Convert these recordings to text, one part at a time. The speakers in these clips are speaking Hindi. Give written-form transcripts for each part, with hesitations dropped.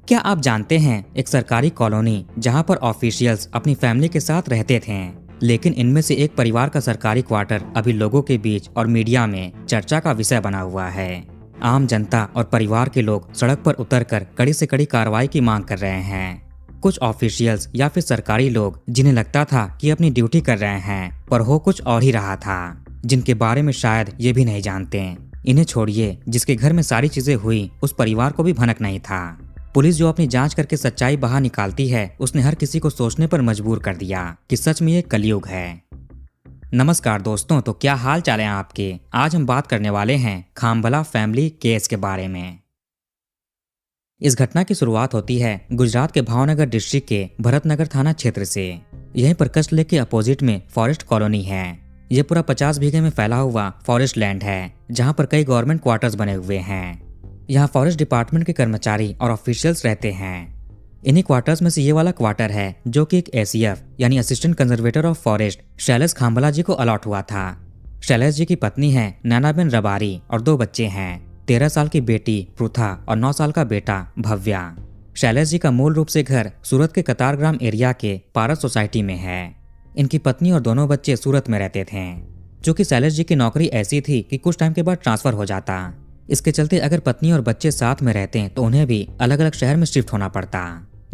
क्या आप जानते हैं एक सरकारी कॉलोनी जहां पर ऑफिशियल्स अपनी फैमिली के साथ रहते थे, लेकिन इनमें से एक परिवार का सरकारी क्वार्टर अभी लोगों के बीच और मीडिया में चर्चा का विषय बना हुआ है। आम जनता और परिवार के लोग सड़क पर उतरकर कड़ी से कड़ी कार्रवाई की मांग कर रहे हैं। कुछ ऑफिशियल्स या फिर सरकारी लोग जिन्हें लगता था कि अपनी ड्यूटी कर रहे हैं, पर हो कुछ और ही रहा था, जिनके बारे में शायद ये भी नहीं जानते। इन्हें छोड़िए, जिसके घर में सारी चीजें हुई उस परिवार को भी भनक नहीं था। पुलिस जो अपनी जांच करके सच्चाई बाहर निकालती है, उसने हर किसी को सोचने पर मजबूर कर दिया कि सच में ये कलयुग है। नमस्कार दोस्तों, तो क्या हाल चाल है आपके। आज हम बात करने वाले हैं खामभला फैमिली केस के बारे में। इस घटना की शुरुआत होती है गुजरात के भावनगर डिस्ट्रिक्ट के भरतनगर थाना क्षेत्र से। यहीं पर कच्छ लेक के अपोजिट में फॉरेस्ट कॉलोनी है। यह पूरा 50 बीघे में फैला हुआ फॉरेस्ट लैंड है, जहां पर कई गवर्नमेंट क्वार्टर्स बने हुए हैं। यहाँ फॉरेस्ट डिपार्टमेंट के कर्मचारी और ऑफिशियल्स रहते हैं। इन्हीं क्वार्टर्स में से ये वाला क्वार्टर है जो कि एक एसीएफ यानी assistant conservator of forest Shailesh Khambhala ji को अलॉट हुआ था। शैलेश जी की पत्नी है नैनाबेन रबारी और 2 बच्चे हैं, 13 साल की बेटी पृथा और 9 साल का बेटा भव्या। शैलेश जी का मूल रूप से घर सूरत के कतारग्राम एरिया के पारस सोसाइटी में है। इनकी पत्नी और दोनों बच्चे सूरत में रहते थे। चूँकि शैलेश जी की नौकरी ऐसी थी कि कुछ टाइम के बाद ट्रांसफर हो जाता, इसके चलते अगर पत्नी और बच्चे साथ में रहते तो उन्हें भी अलग अलग शहर में शिफ्ट होना पड़ता,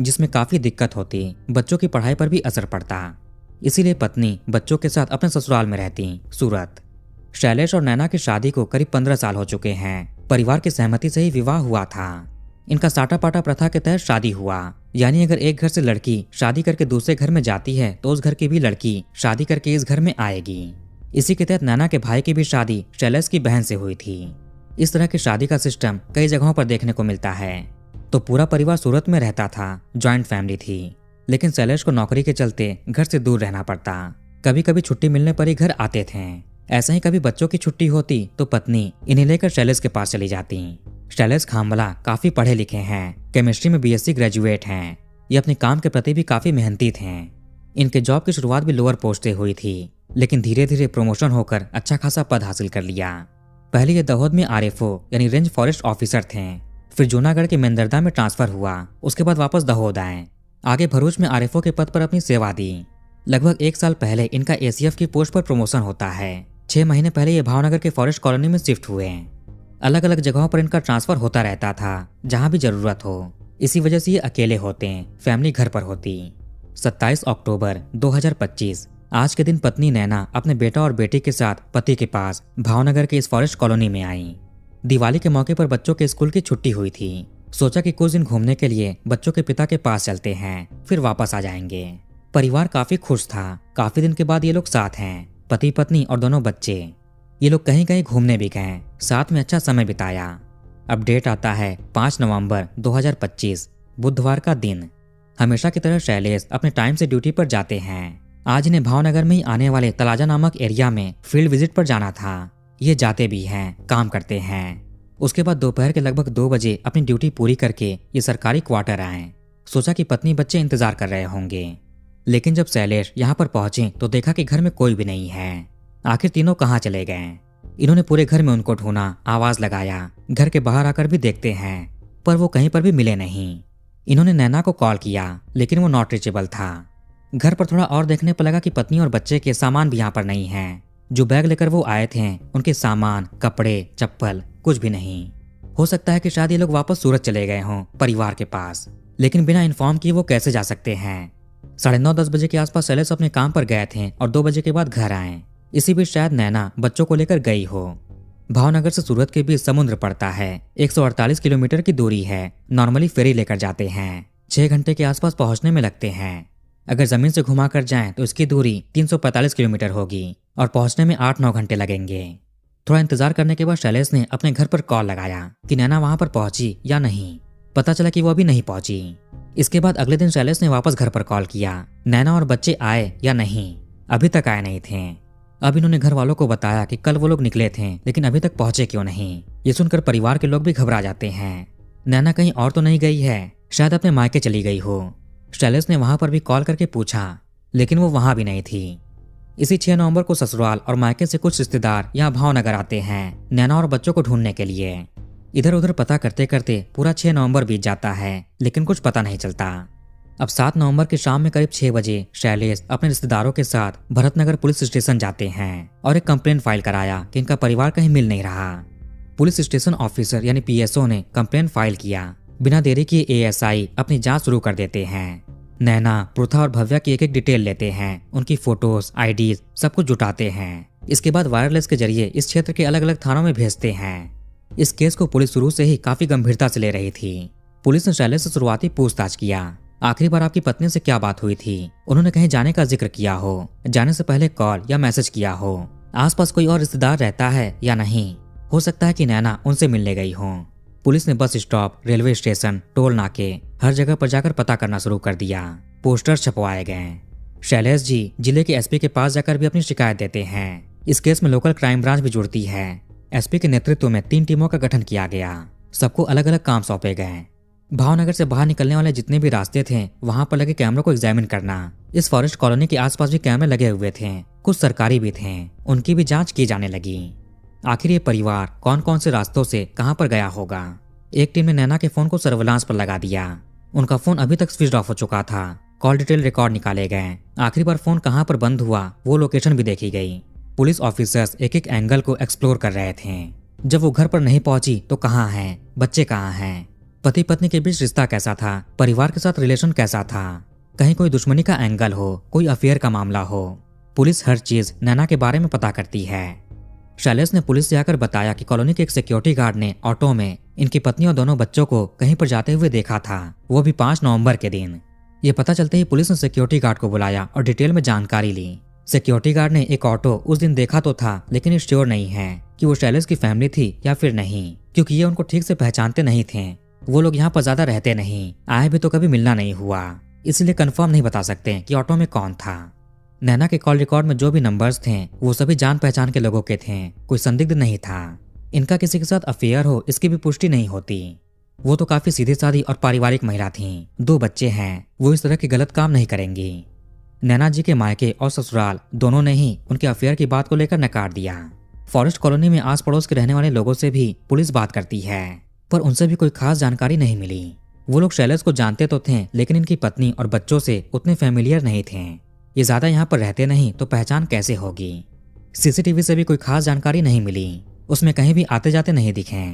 जिसमें काफी दिक्कत होती, बच्चों की पढ़ाई पर भी असर पड़ता। इसीलिए पत्नी बच्चों के साथ अपने ससुराल में रहती सूरत। शैलेश और नैना की शादी को करीब 15 साल हो चुके हैं। परिवार की सहमति से ही विवाह हुआ था। इनका साटा पाटा प्रथा के तहत शादी हुआ, यानी अगर एक घर से लड़की शादी करके दूसरे घर में जाती है तो उस घर की भी लड़की शादी करके इस घर में आएगी। इसी के तहत नैना के भाई की भी शादी शैलेश की बहन से हुई थी। इस तरह की शादी का सिस्टम कई जगहों पर देखने को मिलता है। तो पूरा परिवार सूरत में रहता था, जॉइंट फैमिली थी। लेकिन शैलेश को नौकरी के चलते घर से दूर रहना पड़ता। कभी कभी छुट्टी मिलने पर ही घर आते थे। ऐसा ही कभी बच्चों की छुट्टी होती तो पत्नी इन्हें लेकर शैलेश के पास चली जाती। शैलेश खामभला काफी पढ़े लिखे हैं, केमिस्ट्री में बीएससी ग्रेजुएट हैं। ये अपने काम के प्रति भी काफी मेहनती थे। इनके जॉब की शुरुआत भी लोअर पोस्ट से हुई थी, लेकिन धीरे धीरे प्रमोशन होकर अच्छा खासा पद हासिल कर लिया। पहले ये दहोद में आरएफओ यानी रेंज फॉरेस्ट ऑफिसर थे। फिर जूनागढ़ के मेंदरदा में ट्रांसफर हुआ। उसके बाद वापस दहोद आए। आगे भरूच में आरएफओ के पद पर अपनी सेवा दी। लगभग 1 साल पहले इनका एसीएफ की पोस्ट पर प्रमोशन होता है। 6 महीने पहले ये भावनगर के फॉरेस्ट कॉलोनी में शिफ्ट हुए। अलग अलग जगहों पर इनका ट्रांसफर होता रहता था, जहां भी जरूरत हो। इसी वजह से ये अकेले होते, फैमिली घर पर होती। 27 अक्टूबर 2025 आज के दिन पत्नी नैना अपने बेटा और बेटी के साथ पति के पास भावनगर के इस फॉरेस्ट कॉलोनी में आई। दिवाली के मौके पर बच्चों के स्कूल की छुट्टी हुई थी। सोचा कि कुछ दिन घूमने के लिए बच्चों के पिता के पास चलते हैं, फिर वापस आ जाएंगे। परिवार काफी खुश था। काफी दिन के बाद ये लोग साथ हैं, पति पत्नी और दोनों बच्चे। ये लोग कहीं कहीं घूमने भी गए, साथ में अच्छा समय बिताया। अब डेट आता है 5 नवंबर 2025 बुधवार का दिन। हमेशा की तरह शैलेश अपने टाइम से ड्यूटी पर जाते हैं। आज इन्हें भावनगर में ही आने वाले तलाजा नामक एरिया में फील्ड विजिट पर जाना था। ये जाते भी हैं, काम करते हैं। उसके बाद दोपहर के लगभग 2 बजे अपनी ड्यूटी पूरी करके ये सरकारी क्वार्टर आए। सोचा कि पत्नी बच्चे इंतजार कर रहे होंगे, लेकिन जब शैलेश यहाँ पर पहुंचे तो देखा कि घर में कोई भी नहीं है। आखिर तीनों कहाँ चले गए। इन्होंने पूरे घर में उनको ढूंढा, आवाज लगाया, घर के बाहर आकर भी देखते हैं, पर वो कहीं पर भी मिले नहीं। इन्होंने नैना को कॉल किया, लेकिन वो नॉट रीचेबल था। घर पर थोड़ा और देखने पर लगा कि पत्नी और बच्चे के सामान भी यहाँ पर नहीं हैं। जो बैग लेकर वो आए थे, उनके सामान, कपड़े, चप्पल कुछ भी नहीं। हो सकता है कि शायद ये लोग वापस सूरत चले गए हों परिवार के पास, लेकिन बिना इन्फॉर्म किए वो कैसे जा सकते हैं। 9:30-10 बजे के आसपास शैलेश अपने काम पर गए थे और 2 बजे के बाद घर आए। इसी बीच शायद नैना बच्चों को लेकर गई हो। भावनगर से सूरत के बीच समुद्र पड़ता है। 148 किलोमीटर की दूरी है। नॉर्मली फेरी लेकर जाते हैं। 6 घंटे के आसपास पहुंचने में लगते हैं। अगर जमीन से घुमा कर जाएं तो इसकी दूरी 345 किलोमीटर होगी और पहुंचने में 8-9 घंटे लगेंगे। थोड़ा इंतजार करने के बाद शैलेश ने अपने घर पर कॉल लगाया कि नैना वहां पर पहुंची या नहीं। पता चला कि वो अभी नहीं पहुंची। इसके बाद अगले दिन शैलेश ने वापस घर पर कॉल किया, नैना और बच्चे आए या नहीं। अभी तक आए नहीं थे। अब इन्होंने घर वालों को बताया कि कल वो लोग निकले थे, लेकिन अभी तक पहुंचे क्यों नहीं। ये सुनकर परिवार के लोग भी घबरा जाते हैं। नैना कहीं और तो नहीं गई है, शायद अपने मायके चली गई हो। शैलेश ने वहां पर भी कॉल करके पूछा, लेकिन वो वहां भी नहीं थी। इसी 6 नवंबर को ससुराल और मायके से कुछ रिश्तेदार यहाँ भावनगर आते हैं नैना और बच्चों को ढूंढने के लिए। इधर उधर पता करते करते पूरा 6 नवंबर बीत जाता है, लेकिन कुछ पता नहीं चलता। अब 7 नवंबर की शाम में करीब 6 बजे शैलेश अपने रिश्तेदारों के साथ भरतनगर पुलिस स्टेशन जाते हैं और एक कंप्लेंट फाइल कराया कि इनका परिवार कहीं मिल नहीं रहा। पुलिस स्टेशन ऑफिसर यानी पीएसओ ने कंप्लेंट फाइल किया। बिना देरी किए एएसआई अपनी जांच शुरू कर देते हैं। नैना, पृथा और भव्या की एक एक डिटेल लेते हैं, उनकी फोटोज, आईडीज सब कुछ जुटाते हैं। इसके बाद वायरलेस के जरिए इस क्षेत्र के अलग अलग थानों में भेजते हैं। इस केस को पुलिस शुरू से ही काफी गंभीरता से ले रही थी। पुलिस ने शैलेश से शुरुआती पूछताछ किया। आखिरी बार आपकी पत्नी से क्या बात हुई थी? उन्होंने कहीं जाने का जिक्र किया हो? जाने से पहले कॉल या मैसेज किया हो? आसपास कोई और रिश्तेदार रहता है या नहीं? हो सकता है कि नैना उनसे मिलने गई हो। पुलिस ने bus stop, railway station, toll नाके हर जगह पर जाकर पता करना शुरू कर दिया। पोस्टर छपवाए गए। शैलेश जी जिले के एसपी के पास जाकर भी अपनी शिकायत देते हैं। इस केस में लोकल क्राइम ब्रांच भी जुड़ती है। एसपी के नेतृत्व में 3 टीमों का गठन किया गया। सबको अलग अलग काम सौंपे गए। भावनगर से बाहर निकलने वाले जितने भी रास्ते थे वहां पर लगे कैमरों को एग्जामिन करना। इस फॉरेस्ट कॉलोनी के आसपास भी कैमरे लगे हुए थे, कुछ सरकारी भी थे, उनकी भी जांच की जाने लगी। आखिर ये परिवार कौन कौन से रास्तों से कहां पर गया होगा? एक टीम ने नैना के फोन को सर्विलांस पर लगा दिया। उनका फोन अभी तक स्विच ऑफ हो चुका था। कॉल डिटेल रिकॉर्ड निकाले गए। आखिरी बार फोन कहां पर बंद हुआ वो लोकेशन भी देखी गई। पुलिस ऑफिसर्स एक एक एंगल को एक्सप्लोर कर रहे थे। जब वो घर पर नहीं पहुंची तो कहाँ हैं, बच्चे कहाँ हैं, पति पत्नी के बीच रिश्ता कैसा था, परिवार के साथ रिलेशन कैसा था, कहीं कोई दुश्मनी का एंगल हो, कोई अफेयर का मामला हो। पुलिस हर चीज नैना के बारे में पता करती है। शैलेश ने पुलिस से आकर बताया कि कॉलोनी के एक सिक्योरिटी गार्ड ने ऑटो में इनकी पत्नी और दोनों बच्चों को कहीं पर जाते हुए देखा था, वो भी 5 नवंबर के दिन। ये पता चलते ही पुलिस ने सिक्योरिटी गार्ड को बुलाया और डिटेल में जानकारी ली। सिक्योरिटी गार्ड ने एक ऑटो उस दिन देखा तो था, लेकिन ये श्योर नहीं है कि वो शैलेश की फैमिली थी या फिर नहीं, क्योंकि ये उनको ठीक से पहचानते नहीं थे। वो लोग यहाँ पर ज्यादा रहते नहीं, आए भी तो कभी मिलना नहीं हुआ, इसलिए कंफर्म नहीं बता सकते कि ऑटो में कौन था। नैना के कॉल रिकॉर्ड में जो भी नंबर्स थे वो सभी जान पहचान के लोगों के थे, कोई संदिग्ध नहीं था। इनका किसी के साथ अफेयर हो इसकी भी पुष्टि नहीं होती। वो तो काफी सीधी सादी और पारिवारिक महिला थीं, 2 बच्चे हैं, वो इस तरह के गलत काम नहीं करेंगी। नैना जी के मायके और ससुराल दोनों ने ही उनके अफेयर की बात को लेकर नकार दिया। फॉरेस्ट कॉलोनी में आस पड़ोस के रहने वाले लोगों से भी पुलिस बात करती है, पर उनसे भी कोई खास जानकारी नहीं मिली। वो लोग शैलेश को जानते तो थे, लेकिन इनकी पत्नी और बच्चों से उतने फेमिलियर नहीं थे। ये ज्यादा यहाँ पर रहते नहीं तो पहचान कैसे होगी। सीसीटीवी से भी कोई खास जानकारी नहीं मिली, उसमें कहीं भी आते जाते नहीं दिखे।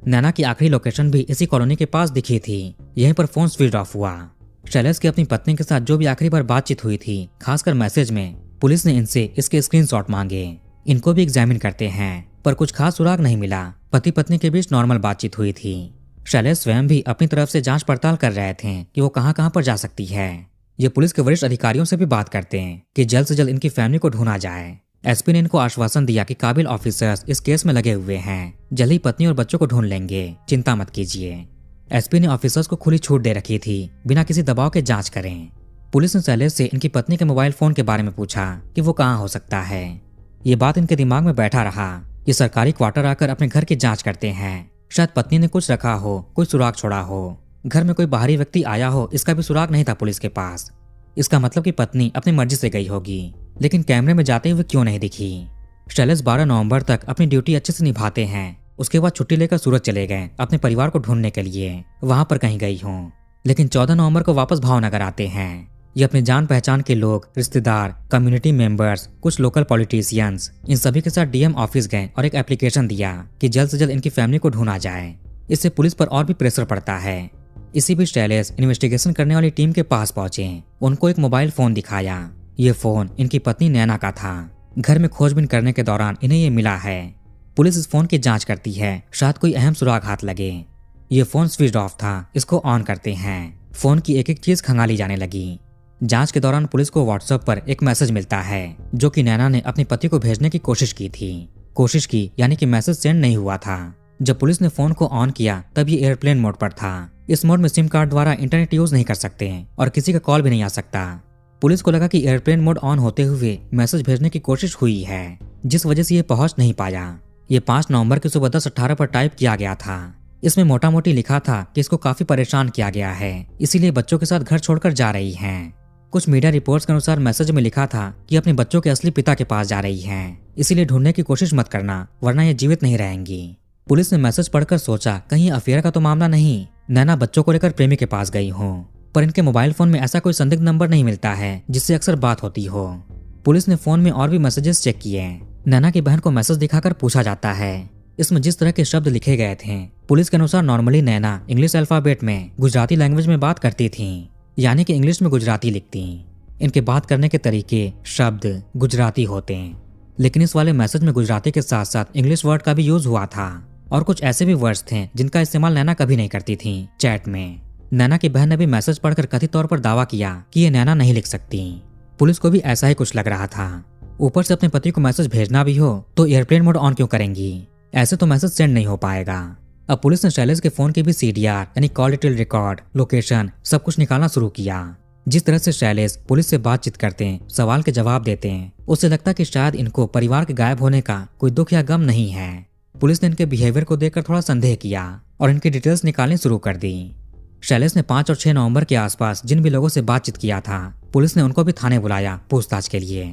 नैना की आखिरी लोकेशन भी इसी कॉलोनी के पास दिखी थी, यहीं पर फोन स्विच ऑफ हुआ। शैलेश की अपनी पत्नी के साथ जो भी आखिरी बार बातचीत हुई थी, खासकर मैसेज में, पुलिस ने इनसे इसके स्क्रीनशॉट मांगे। इनको भी एग्जामिन करते हैं, पर कुछ खास सुराग नहीं मिला। पति पत्नी के बीच नॉर्मल बातचीत हुई थी। शैलेश स्वयं भी अपनी तरफ से जांच पड़ताल कर रहे थे कि वो कहां कहां पर जा सकती है। ये पुलिस के वरिष्ठ अधिकारियों से भी बात करते हैं कि जल्द से जल्द इनकी फैमिली को ढूंढा जाए। एसपी ने इनको आश्वासन दिया कि काबिल ऑफिसर्स इस केस में लगे हुए हैं, जल्द ही पत्नी और बच्चों को ढूंढ लेंगे, चिंता मत कीजिए। एसपी ने ऑफिसर्स को खुली छूट दे रखी थी, बिना किसी दबाव के जांच करें। पुलिस ने शैलेश से इनकी पत्नी के मोबाइल फोन के बारे में पूछा कि वो कहाँ हो सकता है। ये बात इनके दिमाग में बैठा रहा। ये सरकारी क्वार्टर आकर अपने घर की जांच करते हैं, शायद पत्नी ने कुछ रखा हो, कोई सुराग छोड़ा हो, घर में कोई बाहरी व्यक्ति आया हो, इसका भी सुराग नहीं था पुलिस के पास। इसका मतलब कि पत्नी अपनी मर्जी से गई होगी, लेकिन कैमरे में जाते हुए क्यों नहीं दिखी। शैलेश 12 नवंबर तक अपनी ड्यूटी अच्छे से निभाते हैं। उसके बाद छुट्टी लेकर सूरत चले गए अपने परिवार को ढूंढने के लिए, वहां पर कहीं गई हों। लेकिन 14 नवंबर को वापस भावनगर आते हैं। ये अपने जान पहचान के लोग, रिश्तेदार, कम्युनिटी मेंबर्स, कुछ लोकल पॉलिटिशियंस, इन सभी के साथ डीएम ऑफिस गए और एक एप्लीकेशन दिया कि जल्द से जल्द इनकी फैमिली को ढूंढा जाए। इससे पुलिस पर और भी प्रेशर पड़ता है। इसी बीच शैलेश इन्वेस्टिगेशन करने वाली टीम के पास पहुंचे। उनको एक मोबाइल फोन दिखाया। ये फोन इनकी पत्नी नैना का था। घर में खोजबीन करने के दौरान इन्हें ये मिला है। पुलिस इस फोन की जांच करती है, शायद कोई अहम सुराग हाथ लगे। ये फोन स्विच ऑफ था, इसको ऑन करते हैं। फोन की एक एक चीज खंगाली जाने लगी। जांच के दौरान पुलिस को व्हाट्सएप पर एक मैसेज मिलता है, जो कि नैना ने अपने पति को भेजने की कोशिश की थी। कोशिश की यानी कि मैसेज सेंड नहीं हुआ था। जब पुलिस ने फोन को ऑन किया तब ये एयरप्लेन मोड पर था। इस मोड में सिम कार्ड द्वारा इंटरनेट यूज नहीं कर सकते और किसी का कॉल भी नहीं आ सकता। पुलिस को लगा कि एयरप्लेन मोड ऑन होते हुए मैसेज भेजने की कोशिश हुई है, जिस वजह से ये पहुंच नहीं पाया। ये 5 नवंबर की सुबह 10:18 पर टाइप किया गया था। इसमें मोटा मोटी लिखा था कि इसको काफी परेशान किया गया है, इसीलिए बच्चों के साथ घर छोड़कर जा रही हैं। कुछ मीडिया रिपोर्ट्स के अनुसार मैसेज में लिखा था कि अपने बच्चों के असली पिता के पास जा रही हैं, इसीलिए ढूंढने की कोशिश मत करना, वरना ये जीवित नहीं रहेंगी। पुलिस ने मैसेज पढ़कर सोचा कहीं अफेयर का तो मामला नहीं। नैना बच्चों को लेकर प्रेमी के पास गई हो, पर इनके मोबाइल फोन में ऐसा कोई संदिग्ध नंबर नहीं मिलता है जिससे अक्सर बात होती हो। पुलिस ने फोन में और भी मैसेजेस चेक किए। नैना की बहन को मैसेज दिखाकर पूछा जाता है। इसमें जिस तरह के शब्द लिखे गए थे, पुलिस के अनुसार नॉर्मली नैना इंग्लिश अल्फाबेट में गुजराती लैंग्वेज में बात करती थी, यानी कि इंग्लिश में गुजराती लिखती। इनके बात करने के तरीके, शब्द गुजराती होते हैं, लेकिन इस वाले मैसेज में गुजराती के साथ साथ इंग्लिश वर्ड का भी यूज हुआ था और कुछ ऐसे भी वर्ड्स थे जिनका इस्तेमाल नैना कभी नहीं करती थी चैट में। नैना की बहन ने भी मैसेज पढ़कर कथित तौर पर दावा किया कि ये नैना नहीं लिख सकती। पुलिस को भी ऐसा ही कुछ लग रहा था। ऊपर से अपने पति को मैसेज भेजना भी हो तो एयरप्लेन मोड ऑन क्यों करेंगी? ऐसे तो मैसेज सेंड नहीं हो पाएगा। अब पुलिस ने शैलेश के फोन की भी CDR यानी कॉल डिटेल रिकॉर्ड, लोकेशन सब कुछ निकालना शुरू किया। जिस तरह से शैलेश पुलिस से बातचीत करते हैं, सवाल के जवाब देते हैं, उससे लगता कि शायद इनको परिवार के गायब होने का कोई दुख या गम नहीं है। पुलिस ने इनके बिहेवियर को देखकर थोड़ा संदेह किया और इनकी डिटेल्स निकालनी शुरू कर दी। शैलेश ने 5 और 6 नवंबर के आसपास जिन भी लोगों से बातचीत किया था, पुलिस ने उनको भी थाने बुलाया पूछताछ के लिए।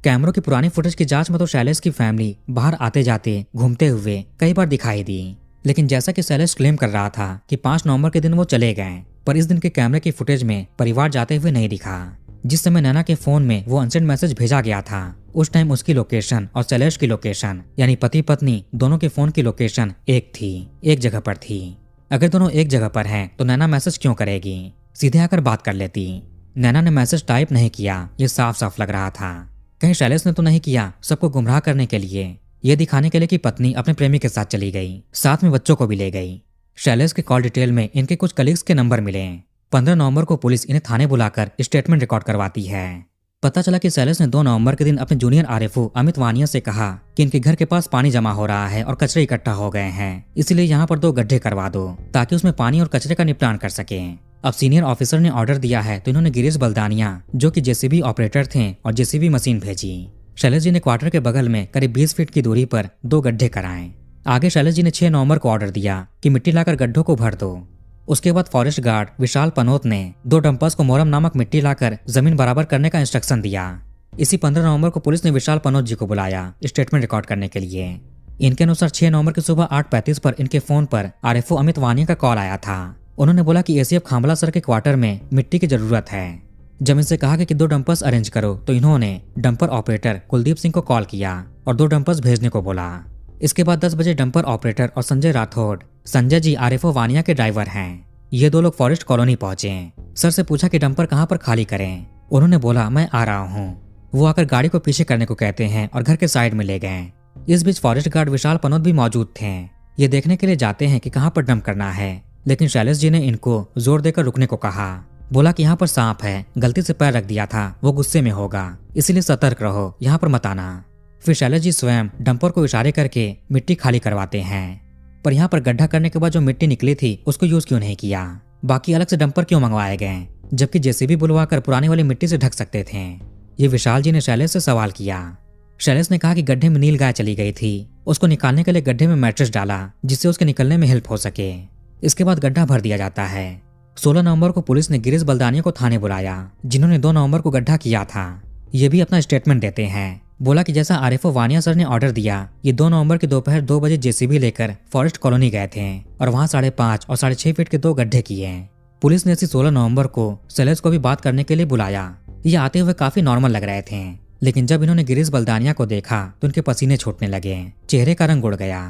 कैमरों की पुरानी फुटेज की जांच में तो शैलेश की फैमिली बाहर आते जाते घूमते हुए कई बार दिखाई दी, लेकिन जैसा कि शैलेश क्लेम कर रहा था कि 5 नवंबर के दिन वो चले गए, पर इस दिन के कैमरे की फुटेज में परिवार जाते हुए नहीं दिखा। जिस समय नैना के फोन में वो अनसेंड मैसेज भेजा गया था, उस टाइम उसकी लोकेशन और शैलेश की लोकेशन यानी पति पत्नी दोनों के फोन की लोकेशन एक थी, एक जगह पर थी। अगर दोनों एक जगह पर हैं तो नैना मैसेज क्यों करेगी? सीधे आकर बात कर लेती। नैना ने मैसेज टाइप नहीं किया, ये साफ साफ लग रहा था। कहीं शैलेश ने तो नहीं किया सबको गुमराह करने के लिए, ये दिखाने के लिए कि पत्नी अपने प्रेमी के साथ चली गई, साथ में बच्चों को भी ले गई। शैलेश के कॉल डिटेल में इनके कुछ कलीग्स के नंबर मिले। 15 नवंबर को पुलिस इन्हें थाने बुलाकर स्टेटमेंट रिकॉर्ड करवाती है। पता चला कि शैलेश ने 2 नवंबर के दिन अपने जूनियर RFO अमित वानिया से कहा कि इनके घर के पास पानी जमा हो रहा है और कचरे इकट्ठा हो गए हैं, इसलिए यहाँ पर 2 गड्ढे करवा दो ताकि उसमें पानी और कचरे का निपटान कर सके। अब सीनियर ऑफिसर ने ऑर्डर दिया है तो इन्होंने गिरीश बलदानिया जो कि JCB ऑपरेटर थे और JCB मशीन भेजी। शैलेश जी ने क्वार्टर के बगल में करीब 20 फीट की दूरी पर 2 गड्ढे कराए। आगे शैलेश जी ने 6 नवंबर को ऑर्डर दिया कि मिट्टी लाकर गड्ढों को भर दो। उसके बाद फॉरेस्ट गार्ड विशाल पनोत ने 2 डंपर्स को मोरम नामक मिट्टी लाकर जमीन बराबर करने का इंस्ट्रक्शन दिया। इसी 15 नवंबर को पुलिस ने विशाल पनोत जी को बुलाया स्टेटमेंट रिकॉर्ड करने के लिए। इनके अनुसार 6 नवंबर की सुबह 8:35 पर इनके फोन पर RFO अमित वानिया का कॉल आया था। उन्होंने बोला कि ACF खांबला सर के क्वार्टर में मिट्टी की जरूरत है। जब इनसे कहा कि 2 डंपर्स अरेंज करो तो इन्होंने डंपर ऑपरेटर कुलदीप सिंह को कॉल किया और 2 डंपर्स भेजने को बोला। इसके बाद 10 बजे डंपर ऑपरेटर और संजय राठौड़, संजय जी RFO वानिया के ड्राइवर हैं, ये 2 लोग फॉरेस्ट कॉलोनी पहुंचे। सर से पूछा कि डंपर कहाँ पर खाली करें। उन्होंने बोला मैं आ रहा हूँ। वो आकर गाड़ी को पीछे करने को कहते हैं और घर के साइड में ले गए। इस बीच फॉरेस्ट गार्ड विशाल पनोत भी मौजूद थे। ये देखने के लिए जाते हैं कि कहाँ पर डंप करना है, लेकिन शैलेश जी ने इनको जोर देकर रुकने को कहा। बोला कि यहाँ पर सांप है, गलती से पैर रख दिया था, वो गुस्से में होगा, इसलिए सतर्क रहो, यहाँ पर मत आना। फिर शैलेश जी स्वयं डंपर को इशारे करके मिट्टी खाली करवाते हैं। पर यहाँ पर गड्ढा करने के बाद जो मिट्टी निकली थी उसको यूज क्यों नहीं किया? बाकी अलग से डंपर क्यों मंगवाए गए, जबकि JCB बुलवाकर पुरानी वाली मिट्टी से ढक सकते थे? ये विशाल जी ने शैलेश से सवाल किया। शैलेश ने कहा कि गड्ढे में नील गाय चली गई थी, उसको निकालने के लिए गड्ढे में मैट्रेस डाला जिससे उसके निकलने में हेल्प हो सके। इसके बाद गड्ढा भर दिया जाता है। 16 नवंबर को पुलिस ने गिरीश बलदानिया को थाने बुलाया, जिन्होंने 2 नवंबर को गड्ढा किया था। ये भी अपना स्टेटमेंट देते हैं। बोला कि जैसा RFO वानिया सर ने ऑर्डर दिया, ये 2 नवंबर की दोपहर 2 बजे JCB लेकर फॉरेस्ट कॉलोनी गए थे और वहां 5.5 और 6.5 फीट के 2 गड्ढे किए। पुलिस ने इसी 16 नवंबर को शैलेश को भी बात करने के लिए बुलाया। ये आते हुए काफी नॉर्मल लग रहे थे, लेकिन जब इन्होंने गिरीश बलदानिया को देखा तो उनके पसीने छूटने लगे, चेहरे का रंग उड़ गया।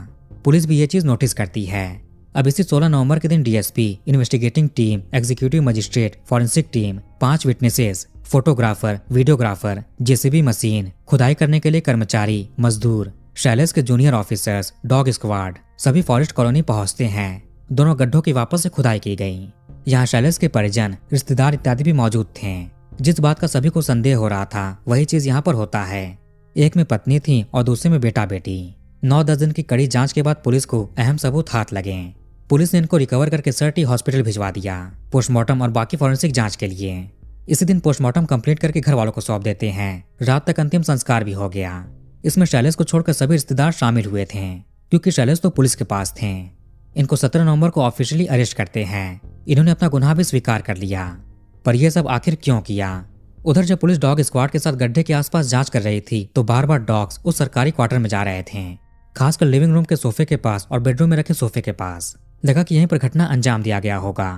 पुलिस भी ये चीज नोटिस करती है। अब इसी 16 नवंबर के दिन DSP, investigating team, executive magistrate, forensic team, 5 witnesses, photographer, videographer, JCB machine, खुदाई करने के लिए कर्मचारी, मजदूर, शैलेश के जूनियर ऑफिसर्स, डॉग स्क्वाड सभी फॉरेस्ट कॉलोनी पहुंचते हैं। दोनों गड्ढों की वापस से खुदाई की गई। यहाँ शैलेश के परिजन, रिश्तेदार इत्यादि भी मौजूद थे। जिस बात का सभी को संदेह हो रहा था वही चीज यहाँ पर होता है। एक में पत्नी थी और दूसरे में बेटा बेटी। 9-10 दिन की कड़ी जांच के बाद पुलिस को अहम सबूत हाथ लगे। पुलिस ने इनको रिकवर करके सरटी हॉस्पिटल भिजवा दिया पोस्टमार्टम और बाकी फॉरेंसिक जांच के लिए। इसी दिन पोस्टमार्टम कंप्लीट करके घर वालों को सौंप देते हैं। रात तक अंतिम संस्कार भी हो गया। इसमें शैलेश को छोड़कर सभी रिश्तेदार शामिल हुए थे, क्योंकि शैलेश तो पुलिस के पास थे। इनको 17 नवंबर को ऑफिशियली अरेस्ट करते हैं। इन्होंने अपना गुनाह भी स्वीकार कर लिया, पर यह सब आखिर क्यों किया? उधर जब पुलिस डॉग स्क्वाड के साथ गड्ढे के आसपास जांच कर रही थी तो बार बार डॉग्स उस सरकारी क्वार्टर में जा रहे थे। खासकर लिविंग रूम के सोफे के पास और बेडरूम में रखे सोफे के पास। लगा कि यहीं पर घटना अंजाम दिया गया होगा।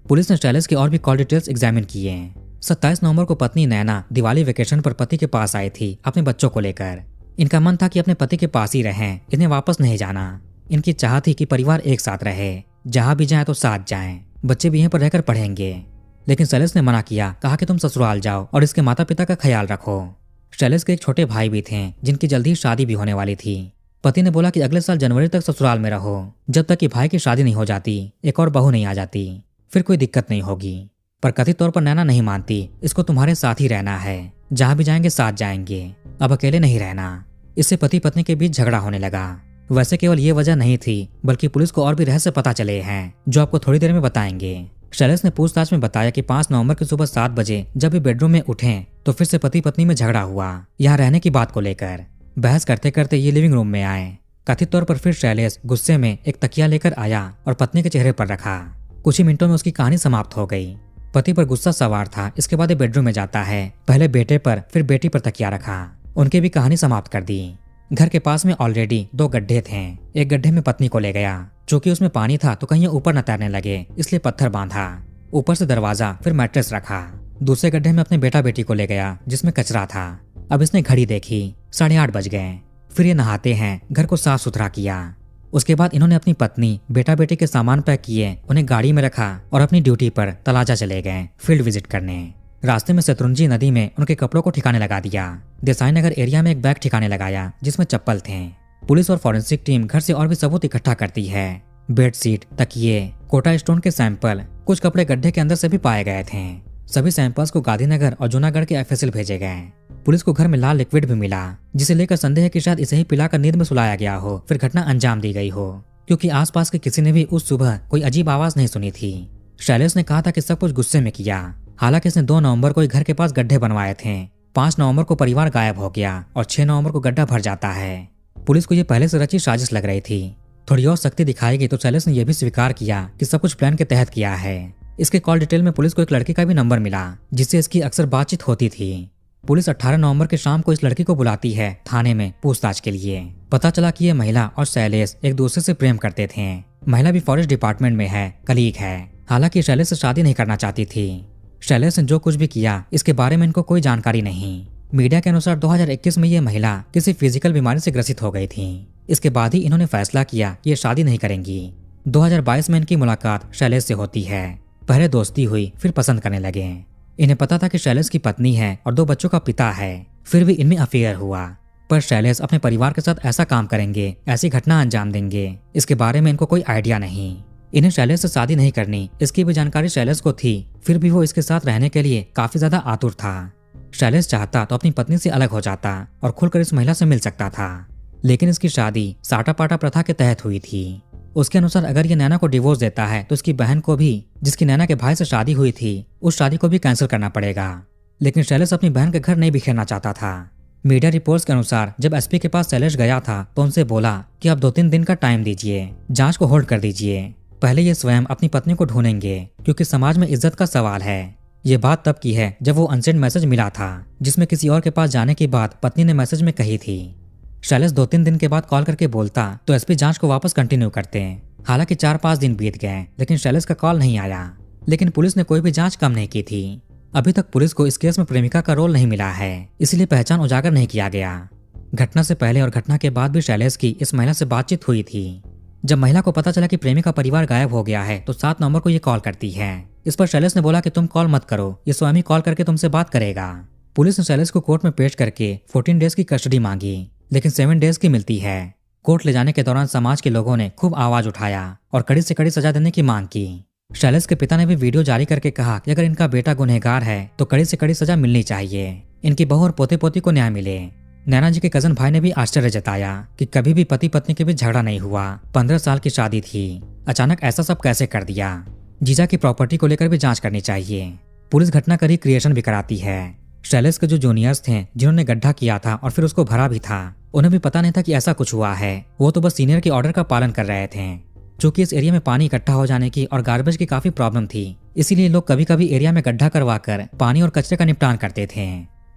पुलिस ने शैलेश की और भी कॉल डिटेल्स एग्जामिन किए। 27 नवंबर को पत्नी नैना दिवाली वेकेशन पर पति के पास आई थी अपने बच्चों को लेकर। इनका मन था कि अपने पति के पास ही रहें, इन्हें वापस नहीं जाना। इनकी चाह थी कि परिवार एक साथ रहे, जहां भी जाएं तो साथ जाएं, बच्चे भी यहीं पर रहकर पढ़ेंगे। लेकिन शैलेश ने मना किया, कहा कि तुम ससुराल जाओ और इसके माता पिता का ख्याल रखो। शैलेश के एक छोटे भाई भी थे जिनकी जल्दी ही शादी भी होने वाली थी। पति ने बोला कि अगले साल जनवरी तक ससुराल में रहो, जब तक कि भाई की शादी नहीं हो जाती, एक और बहू नहीं आ जाती, फिर कोई दिक्कत नहीं होगी। पर कथित तौर पर नैना नहीं मानती, इसको तुम्हारे साथ ही रहना है, जहां भी जाएंगे साथ जाएंगे, अब अकेले नहीं रहना। इससे पति पत्नी के बीच झगड़ा होने लगा। वैसे केवल ये वजह नहीं थी, बल्कि पुलिस को और भी रहस्य पता चले हैं, जो आपको थोड़ी देर में बताएंगे। शैलेश ने पूछताछ में बताया कि 5 नवंबर की सुबह 7 बजे जब भी बेडरूम में उठे तो फिर से पति पत्नी में झगड़ा हुआ, यहाँ रहने की बात को लेकर। बहस करते करते ये लिविंग रूम में आए। कथित तौर पर फिर शैलेश गुस्से में एक तकिया लेकर आया और पत्नी के चेहरे पर रखा। कुछ ही मिनटों में उसकी कहानी समाप्त हो गई। पति पर गुस्सा सवार था। इसके बाद बेडरूम में जाता है, पहले बेटे पर फिर बेटी पर तकिया रखा, उनकी भी कहानी समाप्त कर दी। घर के पास में ऑलरेडी 2 गड्ढे थे। एक गड्ढे में पत्नी को ले गया, चूंकि उसमें पानी था तो कहीं ऊपर न तैरने लगे, इसलिए पत्थर बांधा, ऊपर से दरवाजा फिर मैट्रेस रखा। दूसरे गड्ढे में अपने बेटा बेटी को ले गया जिसमें कचरा था। अब इसने घड़ी देखी, 8:30 बज गए। फिर ये नहाते हैं, घर को साफ सुथरा किया। उसके बाद इन्होंने अपनी पत्नी बेटा बेटी के सामान पैक किए, उन्हें गाड़ी में रखा और अपनी ड्यूटी पर तलाजा चले गए फील्ड विजिट करने। रास्ते में शत्रुंजी नदी में उनके कपड़ों को ठिकाने लगा दिया। देसाई नगर एरिया में एक बैग ठिकाने लगाया जिसमें चप्पल थे। पुलिस और फॉरेंसिक टीम घर से और भी सबूत इकट्ठा करती है। बेडशीट, तकिए, कोटा स्टोन के सैंपल, कुछ कपड़े गड्ढे के अंदर से भी पाए गए थे। सभी सैंपल्स को गांधीनगर और जूनागढ़ के एफएसएल भेजे गए। पुलिस को घर में लाल लिक्विड भी मिला, जिसे लेकर संदेह है कि शायद इसे ही पिलाकर नींद में सुलाया गया हो, फिर घटना अंजाम दी गई हो, क्योंकि आसपास के किसी ने भी उस सुबह कोई अजीब आवाज नहीं सुनी थी। शैलेश ने कहा था कि सब कुछ गुस्से में किया। हालांकि इसने 2 नवंबर को घर के पास गड्ढे बनवाए थे। 5 नवंबर को परिवार गायब हो गया और 6 नवंबर को गड्ढा भर जाता है। पुलिस को यह पहले से रची साजिश लग रही थी। थोड़ी और सख्ती दिखाएगी तो शैलेश ने यह भी स्वीकार किया कि सब कुछ प्लान के तहत किया है। इसके कॉल डिटेल में पुलिस को एक लड़की का भी नंबर मिला जिससे इसकी अक्सर बातचीत होती थी। पुलिस 18 नवंबर की शाम को इस लड़की को बुलाती है थाने में पूछताछ के लिए। पता चला कि यह महिला और शैलेश एक दूसरे से प्रेम करते थे। महिला भी फॉरेस्ट डिपार्टमेंट में है, कलीग है। हालांकि शैलेश से शादी नहीं करना चाहती थी। शैलेश ने जो कुछ भी किया इसके बारे में इनको कोई जानकारी नहीं। मीडिया के अनुसार 2021 में ये महिला किसी फिजिकल बीमारी से ग्रसित हो गई थी। इसके बाद ही इन्होंने फैसला किया कि ये शादी नहीं करेंगी। 2022 में इनकी मुलाकात शैलेश से होती है। पहले दोस्ती हुई, फिर पसंद करने लगे। इन्हें पता था कि शैलेश की पत्नी है और 2 बच्चों का पिता है, फिर भी इनमें अफेयर हुआ। पर शैलेश अपने परिवार के साथ ऐसा काम करेंगे, ऐसी घटना अंजाम देंगे, इसके बारे में इनको कोई आइडिया नहीं। इन्हें शैलेश से शादी नहीं करनी, इसकी भी जानकारी शैलेश को थी, फिर भी वो इसके साथ रहने के लिए काफी ज्यादा आतुर था। शैलेश चाहता तो अपनी पत्नी से अलग हो जाता और खुलकर इस महिला से मिल सकता था, लेकिन इसकी शादी साटा पाटा प्रथा के तहत हुई थी। उसके अनुसार अगर ये नैना को डिवोर्स देता है तो उसकी बहन को भी, जिसकी नैना के भाई से शादी हुई थी, उस शादी को भी कैंसिल करना पड़ेगा। लेकिन शैलेश अपनी बहन के घर नहीं बिखेरना चाहता था। मीडिया रिपोर्ट्स के अनुसार जब एसपी के पास शैलेश गया था तो उनसे बोला कि अब 2-3 दिन का टाइम दीजिए, जांच को होल्ड कर दीजिए, पहले ये स्वयं अपनी पत्नी को ढूंढेंगे, क्योंकि समाज में इज्जत का सवाल है। ये बात तब की है जब वो अनसेंड मैसेज मिला था जिसमें किसी और के पास जाने की बात पत्नी ने मैसेज में कही थी। शैलेश 2-3 दिन के बाद कॉल करके बोलता तो एसपी जांच को वापस कंटिन्यू करते। हालांकि 4-5 दिन बीत गए लेकिन शैलेश का कॉल नहीं आया। लेकिन पुलिस ने कोई भी जांच कम नहीं की थी। अभी तक पुलिस को इस केस में प्रेमिका का रोल नहीं मिला है, इसलिए पहचान उजागर नहीं किया गया। घटना से पहले और घटना के बाद भी शैलेश की इस महिला से बातचीत हुई थी। जब महिला को पता चला कि प्रेमी का परिवार गायब हो गया है तो 7 नवंबर को ये कॉल करती है। इस पर शैलेश ने बोला कि तुम कॉल मत करो, ये स्वयं ही कॉल करके तुमसे बात करेगा। पुलिस ने शैलेश को कोर्ट में पेश करके 14 डेज की कस्टडी मांगी, लेकिन 7 डेज की मिलती है। कोर्ट ले जाने के दौरान समाज के लोगों ने खूब आवाज उठाया और कड़ी से कड़ी सजा देने की मांग की। शैलेश के पिता ने भी वीडियो जारी करके कहा कि अगर इनका बेटा गुनहगार है तो कड़ी से कड़ी सजा मिलनी चाहिए, इनकी बहू और पोते पोती को न्याय मिले। नैना जी के कजन भाई ने भी आश्चर्य जताया कि कभी भी पति पत्नी के बीच झगड़ा नहीं हुआ, 15 साल की शादी थी, अचानक ऐसा सब कैसे कर दिया। जीजा की प्रॉपर्टी को लेकर भी जांच करनी चाहिए। पुलिस घटना का रिक्रिएशन भी कराती है। शैलेश के जो जूनियर्स थे जिन्होंने गड्ढा किया था और फिर उसको भरा भी था, उन्हें भी पता नहीं था कि ऐसा कुछ हुआ है। वो तो बस सीनियर के ऑर्डर का पालन कर रहे थे। चूंकि इस एरिया में पानी इकट्ठा हो जाने की और गार्बेज की काफी प्रॉब्लम थी, इसीलिए लोग कभी कभी एरिया में गड्ढा करवा कर पानी और कचरे का निपटान करते थे।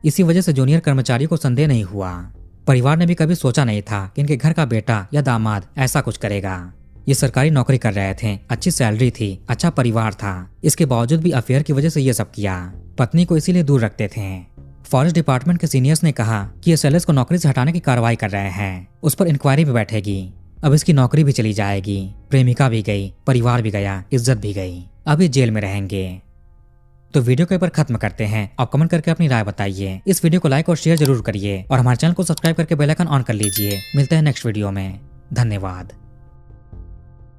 इसी वजह से जूनियर कर्मचारियों को संदेह नहीं हुआ। परिवार ने भी कभी सोचा नहीं था कि इनके घर का बेटा या दामाद ऐसा कुछ करेगा। ये सरकारी नौकरी कर रहे थे, अच्छी सैलरी थी, अच्छा परिवार था। इसके बावजूद भी अफेयर की वजह से ये सब किया। पत्नी को इसीलिए दूर रखते थे। फॉरेस्ट डिपार्टमेंट के सीनियर्स ने कहा कि ये सेलेस को नौकरी से हटाने की कार्रवाई कर रहे हैं। उस पर इंक्वायरी भी बैठेगी। अब इसकी नौकरी भी चली जाएगी, प्रेमिका भी गई, परिवार भी गया, इज्जत भी गई। अब ये जेल में रहेंगे। तो वीडियो के ऊपर खत्म करते हैं। आप कमेंट करके अपनी राय बताइए। इस वीडियो को लाइक और शेयर जरूर करिए और हमारे चैनल को सब्सक्राइब करके बेल आइकन ऑन कर लीजिए। मिलते हैं नेक्स्ट वीडियो में। धन्यवाद।